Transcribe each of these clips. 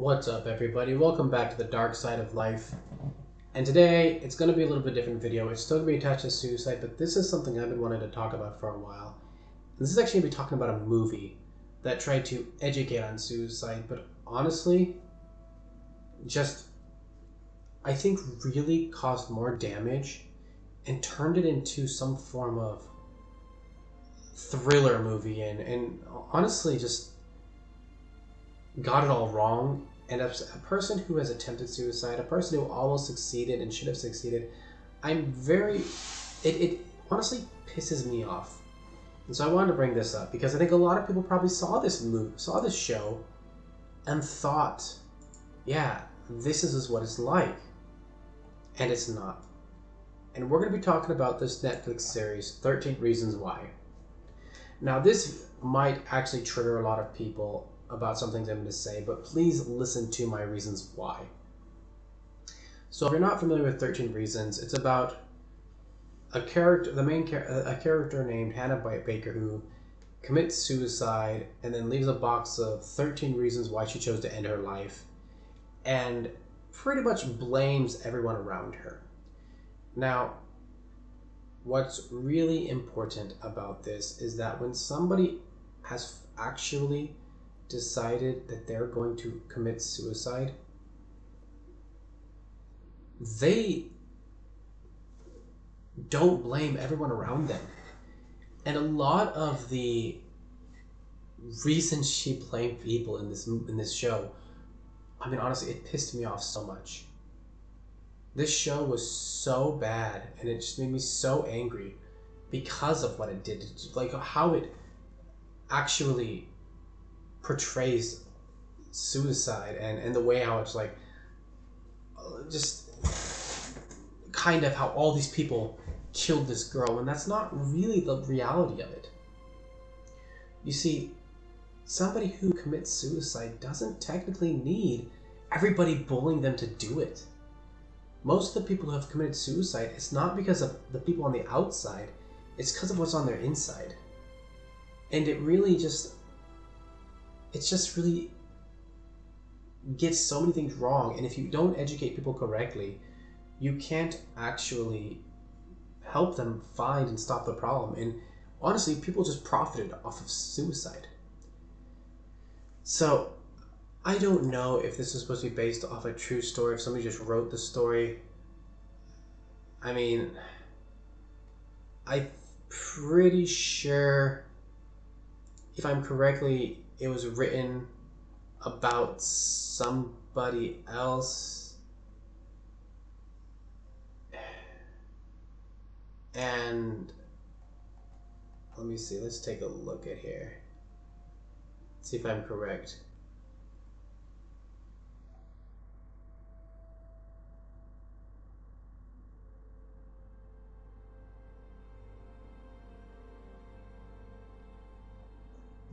What's up, everybody? Welcome back to the dark side of life. And today, it's going to be a little bit different video. It's still going to be attached to suicide, but this is something I've been wanting to talk about for a while. This is actually going to be talking about a movie that tried to educate on suicide, but honestly, I think really caused more damage and turned it into some form of thriller movie and honestly just got it all wrong. And as a person who has attempted suicide, a person who almost succeeded and should have succeeded, it honestly pisses me off. And so I wanted to bring this up because I think a lot of people probably saw this show and thought, yeah, this is what it's like. And it's not. And we're going to be talking about this Netflix series, 13 Reasons Why. Now, this might actually trigger a lot of people about some things I'm going to say, but please listen to my reasons why. So if you're not familiar with 13 Reasons, it's about a character named Hannah Baker who commits suicide and then leaves a box of 13 reasons why she chose to end her life and pretty much blames everyone around her. Now, what's really important about this is that when somebody has actually decided that they're going to commit suicide, they don't blame everyone around them. And a lot of the reasons she blamed people in this show, I mean, honestly, it pissed me off so much. This show was so bad, and it just made me so angry because of what it did, like how it actually portrays suicide and the way how it's like just kind of how all these people killed this girl when that's not really the reality of it. You see, somebody who commits suicide doesn't technically need everybody bullying them to do it. Most of the people who have committed suicide, it's not because of the people on the outside, it's because of what's on their inside. And it really really gets so many things wrong. And if you don't educate people correctly, you can't actually help them find and stop the problem. And honestly, people just profited off of suicide. So I don't know if this is supposed to be based off a true story, if somebody just wrote the story. I mean, I'm pretty sure, if I'm correctly, it was written about somebody else. And let me see, let's take a look at here. See if I'm correct.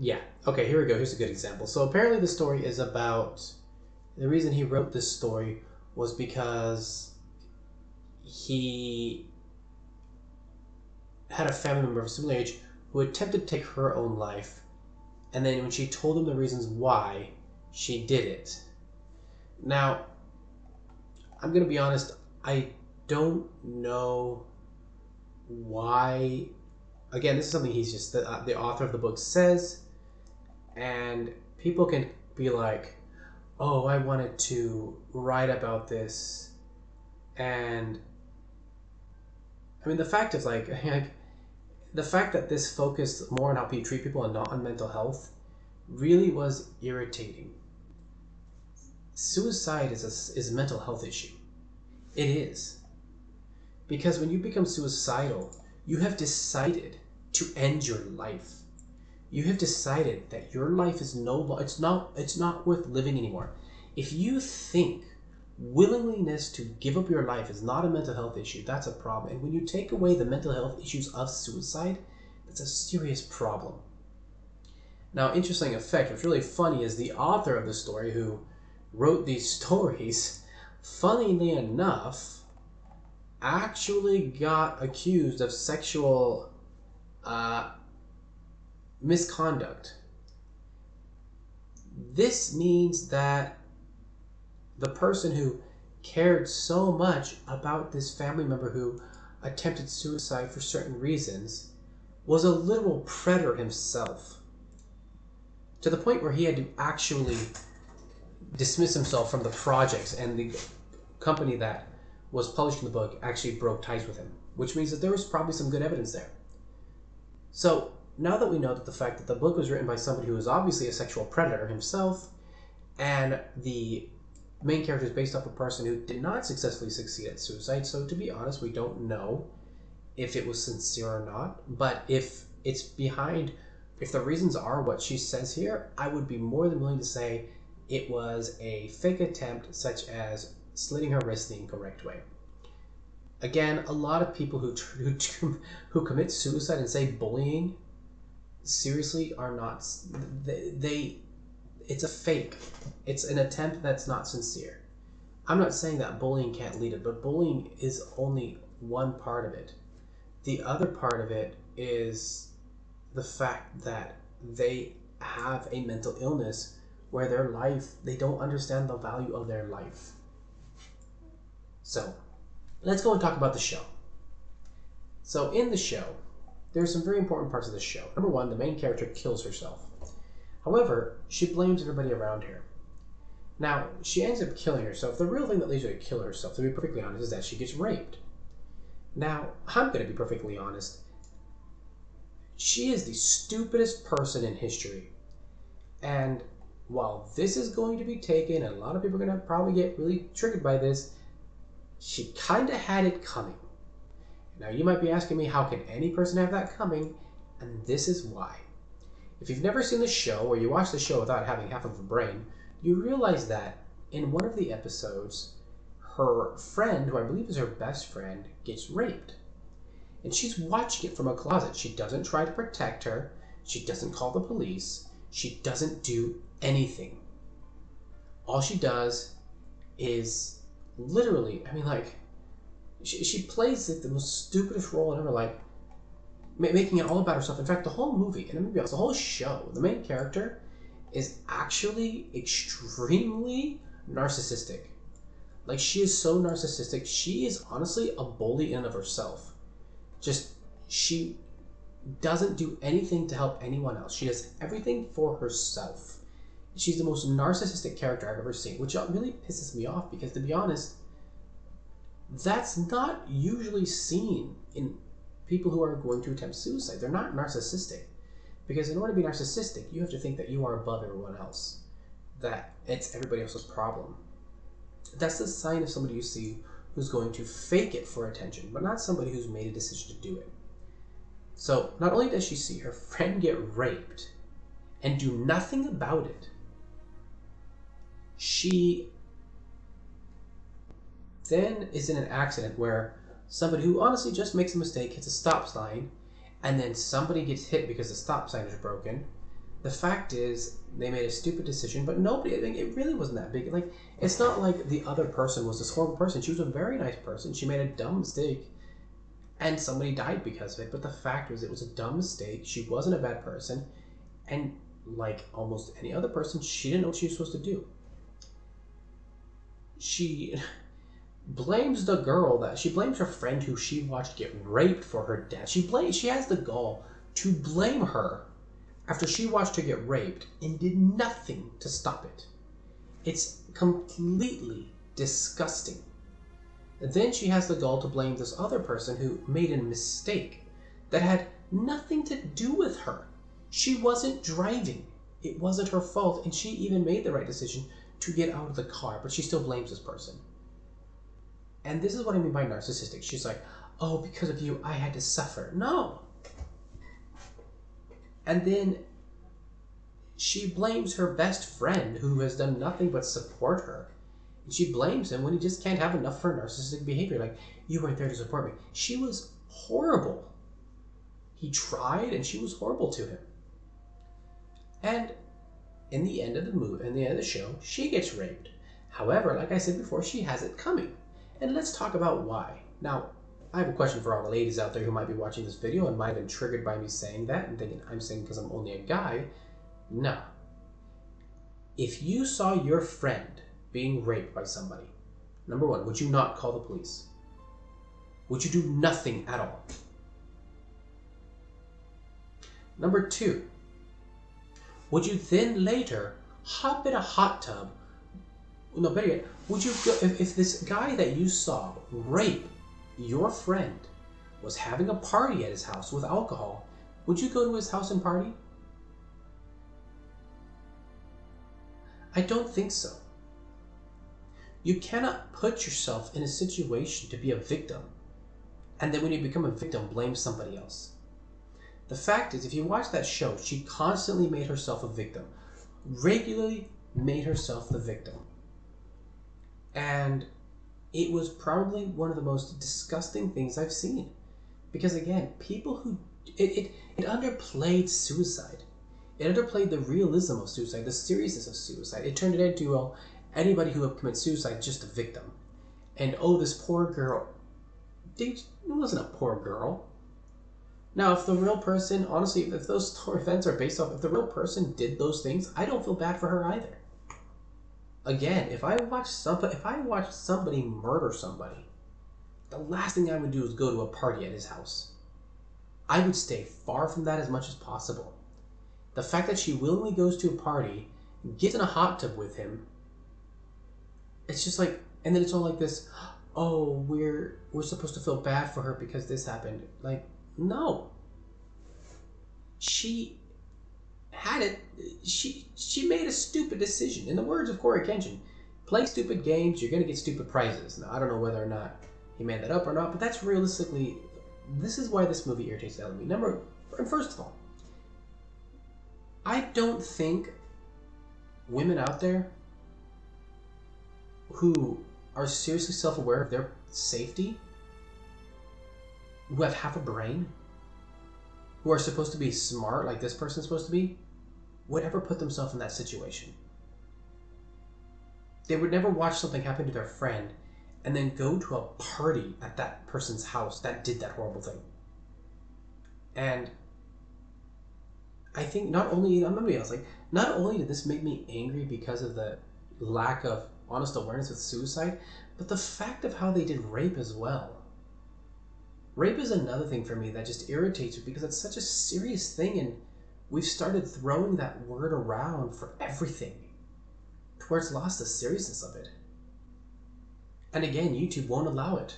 Yeah, okay, here we go. Here's a good example. So apparently the story is about, the reason he wrote this story was because he had a family member of a similar age who attempted to take her own life, and then when she told him the reasons why, she did it. Now, I'm going to be honest, I don't know why. Again, this is something he's just, the author of the book says, and people can be like, oh, I wanted to write about this. And I mean, the fact is like the fact that this focused more on how you treat people and not on mental health really was irritating. Suicide is a mental health issue. It is. Because when you become suicidal, you have decided to end your life. You have decided that your life is it's not worth living anymore. If you think willingness to give up your life is not a mental health issue, that's a problem. And when you take away the mental health issues of suicide, that's a serious problem. Now, interesting effect, what's really funny is the author of the story who wrote these stories, funnily enough, actually got accused of sexual misconduct. This means that the person who cared so much about this family member who attempted suicide for certain reasons, was a literal predator himself. To the point where he had to actually dismiss himself from the projects, and the company that was publishing the book actually broke ties with him, which means that there was probably some good evidence there. So now that we know that the fact that the book was written by somebody who was obviously a sexual predator himself, and the main character is based off a person who did not successfully succeed at suicide, so to be honest, we don't know if it was sincere or not. But if it's behind, if the reasons are what she says here, I would be more than willing to say it was a fake attempt, such as slitting her wrist the incorrect way. Again, a lot of people who commit suicide and say bullying seriously are not, it's a fake. It's an attempt that's not sincere. I'm not saying that bullying can't lead it, but bullying is only one part of it. The other part of it is the fact that they have a mental illness where their life, they don't understand the value of their life. So, let's go and talk about the show. So in the show, there's some very important parts of the show. Number one, the main character kills herself. However, she blames everybody around her. Now, she ends up killing herself. The real thing that leads her to kill herself, to be perfectly honest, is that she gets raped. Now, I'm going to be perfectly honest. She is the stupidest person in history. And while this is going to be taken, and a lot of people are going to probably get really triggered by this, she kind of had it coming. Now, you might be asking me, how can any person have that coming? And this is why. If you've never seen the show, or you watch the show without having half of a brain, you realize that in one of the episodes, her friend, who I believe is her best friend, gets raped. And she's watching it from a closet. She doesn't try to protect her. She doesn't call the police. She doesn't do anything. All she does is literally, she plays like the most stupidest role ever, like making it all about herself. In fact, the whole movie, and maybe the whole show, the main character is actually extremely narcissistic. Like, she is so narcissistic. She is honestly a bully in and of herself. Just, she doesn't do anything to help anyone else. She does everything for herself. She's the most narcissistic character I've ever seen, which really pisses me off because, to be honest, that's not usually seen in people who are going to attempt suicide. They're not narcissistic. Because in order to be narcissistic, you have to think that you are above everyone else. That it's everybody else's problem. That's the sign of somebody you see who's going to fake it for attention, but not somebody who's made a decision to do it. So not only does she see her friend get raped and do nothing about it, she then is in an accident where somebody who honestly just makes a mistake hits a stop sign, and then somebody gets hit because the stop sign is broken. The fact is, they made a stupid decision, but nobody, it really wasn't that big. Like, it's not like the other person was this horrible person. She was a very nice person. She made a dumb mistake, and somebody died because of it. But the fact was, it was a dumb mistake. She wasn't a bad person, and like almost any other person, she didn't know what she was supposed to do. She blames the girl she blames her friend who she watched get raped for her death. She has the gall to blame her after she watched her get raped and did nothing to stop it. It's completely disgusting. And then she has the gall to blame this other person who made a mistake that had nothing to do with her. She wasn't driving. It wasn't her fault, and she even made the right decision to get out of the car, but she still blames this person. And this is what I mean by narcissistic. She's like, oh, because of you, I had to suffer. No. And then she blames her best friend who has done nothing but support her. And she blames him when he just can't have enough for narcissistic behavior. Like, you weren't there to support me. She was horrible. He tried, and she was horrible to him. And in the end of the movie, in the end of the show, she gets raped. However, like I said before, she has it coming. And let's talk about why. Now, I have a question for all the ladies out there who might be watching this video and might have been triggered by me saying that and thinking I'm saying because I'm only a guy. No. If you saw your friend being raped by somebody, number one, would you not call the police? Would you do nothing at all? Number two, would you then later hop in a hot tub? No, better yet, would you go, if this guy that you saw rape your friend was having a party at his house with alcohol, would you go to his house and party? I don't think so. You cannot put yourself in a situation to be a victim, and then when you become a victim, blame somebody else. The fact is, if you watch that show, she constantly made herself a victim. Regularly made herself the victim. And it was probably one of the most disgusting things I've seen. Because again, people who... It underplayed suicide. It underplayed the realism of suicide, the seriousness of suicide. It turned it into, well, anybody who commits suicide is just a victim. And, oh, this poor girl. It wasn't a poor girl. Now, if the real person, honestly, if those events are based off, if the real person did those things, I don't feel bad for her either. Again, if I watch somebody murder somebody, the last thing I would do is go to a party at his house. I would stay far from that as much as possible. The fact that she willingly goes to a party, gets in a hot tub with him, it's just like, and then it's all like this, oh, we're supposed to feel bad for her because this happened. Like, no. She had it. She made a stupid decision. In the words of Corey Kenshin, play stupid games, you're going to get stupid prizes. Now, I don't know whether or not he made that up or not, but that's realistically, this is why this movie irritates the hell out of me. First of all, I don't think women out there who are seriously self-aware of their safety, who have half a brain, who are supposed to be smart like this person's supposed to be, would ever put themselves in that situation. They would never watch something happen to their friend and then go to a party at that person's house that did that horrible thing. And I think not only did this make me angry because of the lack of honest awareness with suicide, but the fact of how they did rape as well. Rape is another thing for me that just irritates me because it's such a serious thing, and we've started throwing that word around for everything to where it's lost the seriousness of it. And again, YouTube won't allow it.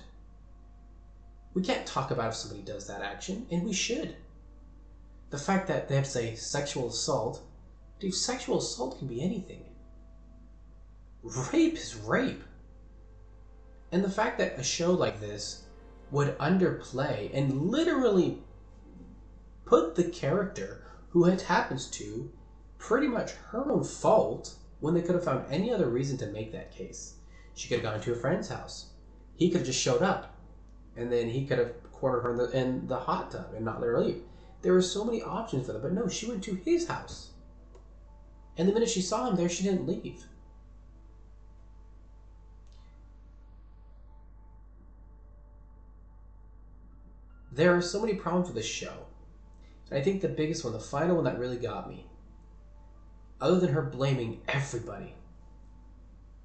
We can't talk about if somebody does that action, and we should. The fact that they have to say sexual assault, dude, sexual assault can be anything. Rape is rape. And the fact that a show like this would underplay and literally put the character who it happens to pretty much her own fault when they could have found any other reason to make that case. She could have gone to a friend's house. He could have just showed up, and then he could have cornered her in the hot tub and not let her leave. There were so many options for that, but no, she went to his house. And the minute she saw him there, she didn't leave. There are so many problems with this show. And I think the biggest one, the final one that really got me, other than her blaming everybody,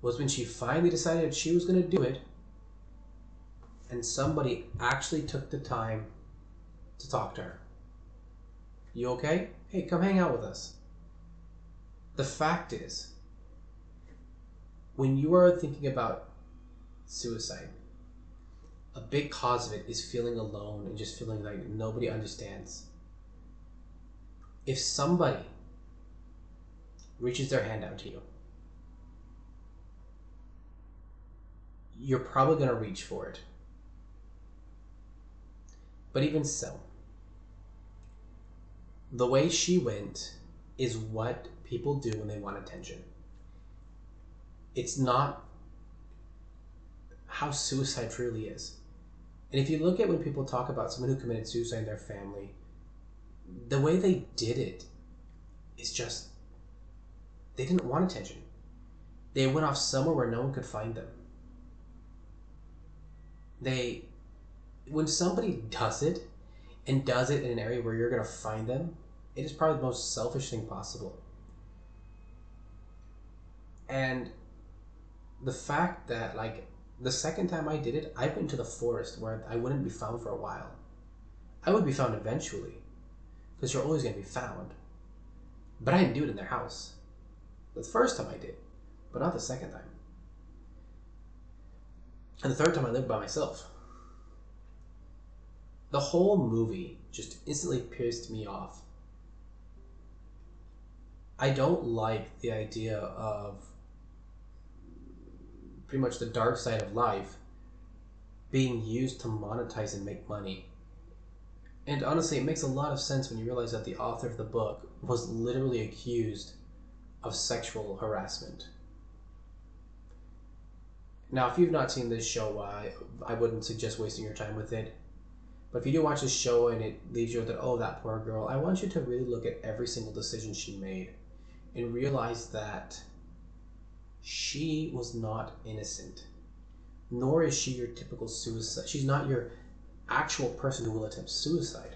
was when she finally decided she was going to do it, and somebody actually took the time to talk to her. You okay? Hey, come hang out with us. The fact is, when you are thinking about suicide, a big cause of it is feeling alone and just feeling like nobody understands. If somebody reaches their hand out to you, you're probably going to reach for it. But even so, the way she went is what people do when they want attention. It's not how suicide truly is. And if you look at when people talk about someone who committed suicide in their family, the way they did it is just, they didn't want attention. They went off somewhere where no one could find them. When somebody does it, and does it in an area where you're going to find them, it is probably the most selfish thing possible. And the fact that, like, the second time I did it, I went to the forest where I wouldn't be found for a while. I would be found eventually, because you're always going to be found. But I didn't do it in their house. The first time I did, but not the second time. And the third time I lived by myself. The whole movie just instantly pissed me off. I don't like the idea of pretty much the dark side of life being used to monetize and make money. And honestly, it makes a lot of sense when you realize that the author of the book was literally accused of sexual harassment. Now, if you've not seen this show, I wouldn't suggest wasting your time with it. But if you do watch this show and it leaves you with that, oh, that poor girl, I want you to really look at every single decision she made and realize that she was not innocent. Nor is she your typical suicide. She's not your actual person who will attempt suicide.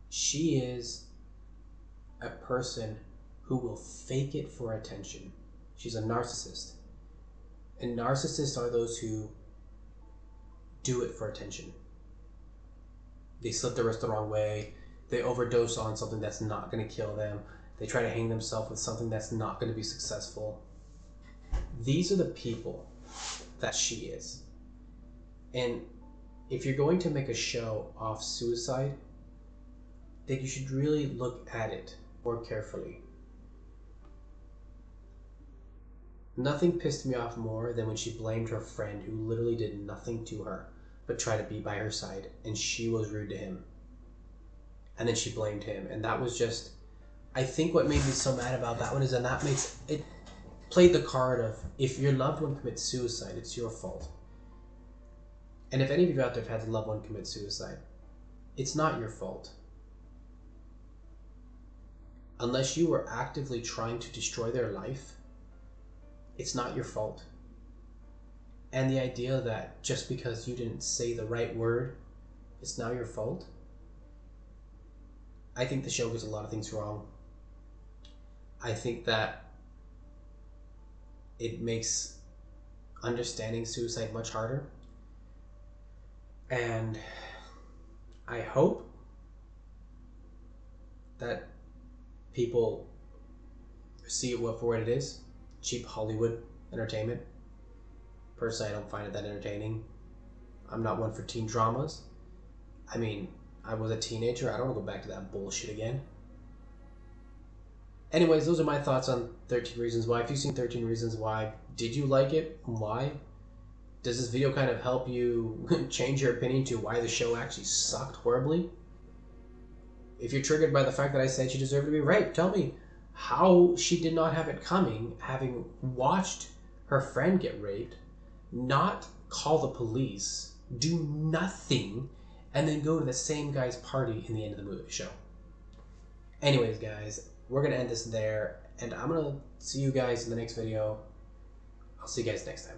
She is a person who will fake it for attention. She's a narcissist. And narcissists are those who do it for attention. They slit their wrist the wrong way. They overdose on something that's not going to kill them. They try to hang themselves with something that's not going to be successful. These are the people that she is. And if you're going to make a show off suicide, then you should really look at it more carefully. Nothing pissed me off more than when she blamed her friend who literally did nothing to her but try to be by her side, and she was rude to him. And then she blamed him, and that was just, I think what made me so mad about that one is that makes it played the card of, if your loved one commits suicide, it's your fault. And if any of you out there have had a loved one commit suicide, it's not your fault. Unless you were actively trying to destroy their life, it's not your fault. And the idea that just because you didn't say the right word, it's now your fault. I think the show gets a lot of things wrong. I think that it makes understanding suicide much harder. And I hope that people see it for what it is. Cheap Hollywood entertainment. Personally, I don't find it that entertaining. I'm not one for teen dramas. I mean, I was a teenager. I don't want to go back to that bullshit again. Anyways, those are my thoughts on 13 Reasons Why. If you've seen 13 Reasons Why, did you like it? Why? Does this video kind of help you change your opinion to why the show actually sucked horribly? If you're triggered by the fact that I said she deserved to be raped, tell me how she did not have it coming, having watched her friend get raped, not call the police, do nothing, and then go to the same guy's party in the end of the movie show. Anyways, guys, we're going to end this there, and I'm going to see you guys in the next video. I'll see you guys next time.